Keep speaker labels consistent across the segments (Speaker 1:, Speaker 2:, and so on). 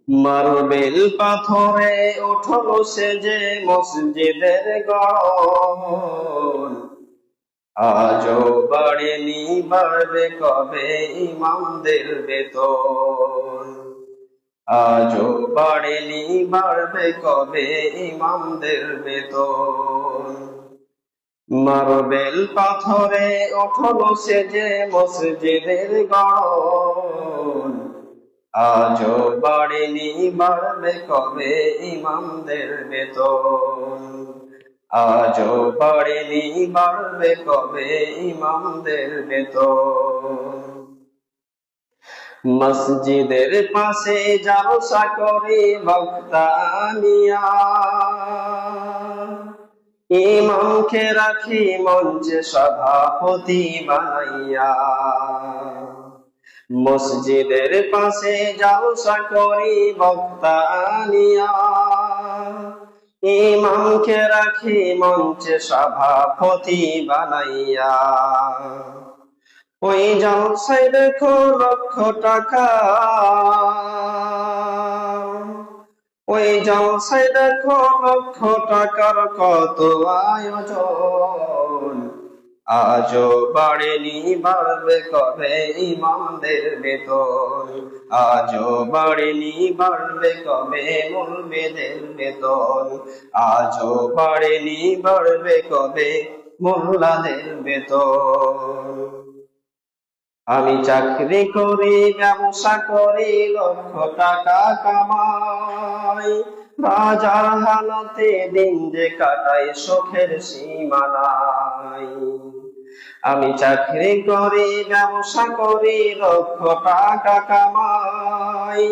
Speaker 1: Marble পাথরে উঠলো সে যে মসজিদের গড়ন, আজও বাড়েনি বাড়বে কবে ইমামদের বেতন। আজও বাড়েনি বাড়বে কবে ইমামদের বেতন। মার্বেল পাথরে উঠলো সে যে মসজিদের গড়ন, আজও বাড়েনি বাড়বে কবে ইমামদের বেতন। আজও বাড়েনি বাড়বে কবে ইমামদের বেতন। মসজিদের পাশে জালসা করে বক্তা আনিয়া, ইমামকে রাখি মঞ্চে সভাপতি বানাইয়া। মসজিদের পাশে জালসা করি বক্তা আনিয়া, ইমামকে রাখি মঞ্চে সভাপতি বানাইয়া। ওই জলসায় দেখো লক্ষ টাকা, ওই জলসায় দেখো লক্ষ টাকার কত আয়োজন। আজও বাড়েনি বাড়বে কবে ইমামদের বেতন। আজও বাড়েনি বাড়বে কবে মুলবিদের বেতন। আজও বাড়েনি বাড়বে কবে মোল্লাদের বেতন। আমি চাকরি করি ব্যবসা করি লক্ষ টাকা কামাই, বাজার হালতে দিন যে কাটাই সুখের সীমা নাই। আমি চাকরি করি ব্যবসা করি লক্ষ টাকা কামাই,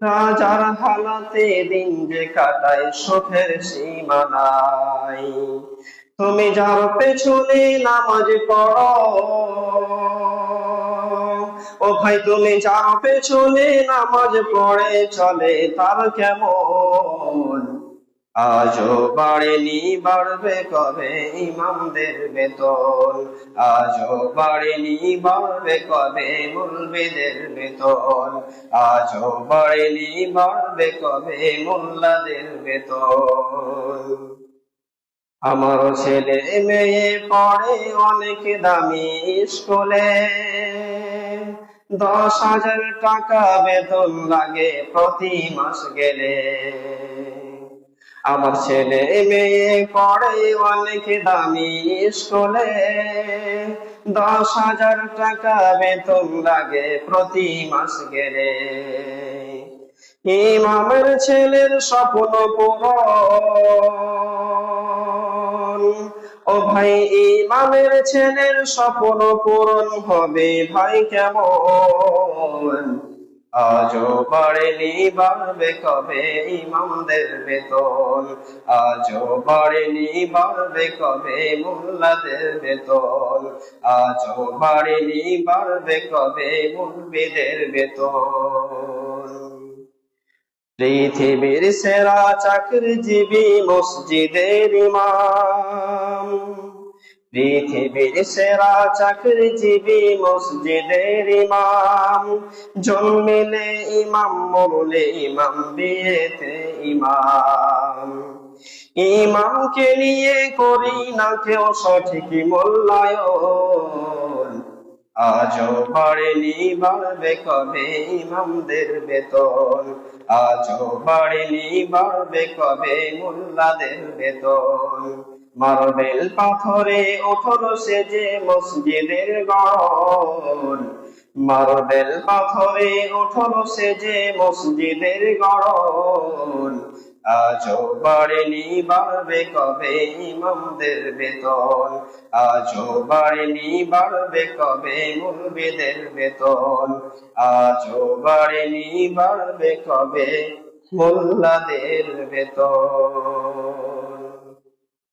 Speaker 1: বাজার হালতে দিন যে কাটাই সুখের সীমা নাই। তুমি যার পেছনে নামাজ পড়ো, ও ভাই তুমি যার পেছনে নামাজ পড়ে চলে তার কেমন। আজও বাড়েনি বাড়বে কবে ইমামদের বেতন। আজও বাড়েনি বাড়বে কবে মুলবিদের বেতন। আজও বাড়েনি বাড়বে কবে মোল্লাদের বেতন। আমার ছেলে মেয়ে পড়ে অনেক দামি স্কুলে, 10,000 টাকা বেতন লাগে প্রতি মাস গেলে। আমার ছেলে মেয়ে পড়ে অনেক দামি স্কুলে, 10,000 টাকা বেতন লাগে প্রতি মাস গেলে। ইমামের ছেলের স্বপ্ন পূরণ, ও ভাই ইমামের ছেলের স্বপ্ন পূরণ হবে ভাই কেমন। আজও বাড়েনি বাড়বে কবে ইমামদের বেতন। আজও বাড়েনি বাড়বে কবে মোল্লাদের বেতন। আজও বাড়েনি বাড়বে কবে মুলবিদের বেতন। পৃথিবীর সেরা চাকরিজীবী মসজিদের ইমাম, পৃথিবীর সেরা চাকরিজীবী মসজিদের ইমাম। জন্মিলে ইমাম মরলে ইমাম বিয়েতে ইমাম। ইমামকে নিয়ে করি না কেউ সঠিক মূল্যায়ন। আজও বাড়েনি বাড়বে কবে ইমামদের বেতন। আজও বাড়েনি বাড়বে কবে মোল্লাদের বেতন। মার্বেল পাথরে উঠলো সে যে মসজিদের গড়ন, মার্বেল পাথরে উঠলো সে যে মসজিদের গড়ন। আজও বাড়েনি বাড়বে কবে ইমামদের বেতন। আজও বাড়েনি বাড়বে কবে মুলবিদের বেতন। আজও বাড়েনি বাড়বে কবে মোল্লাদের বেতন।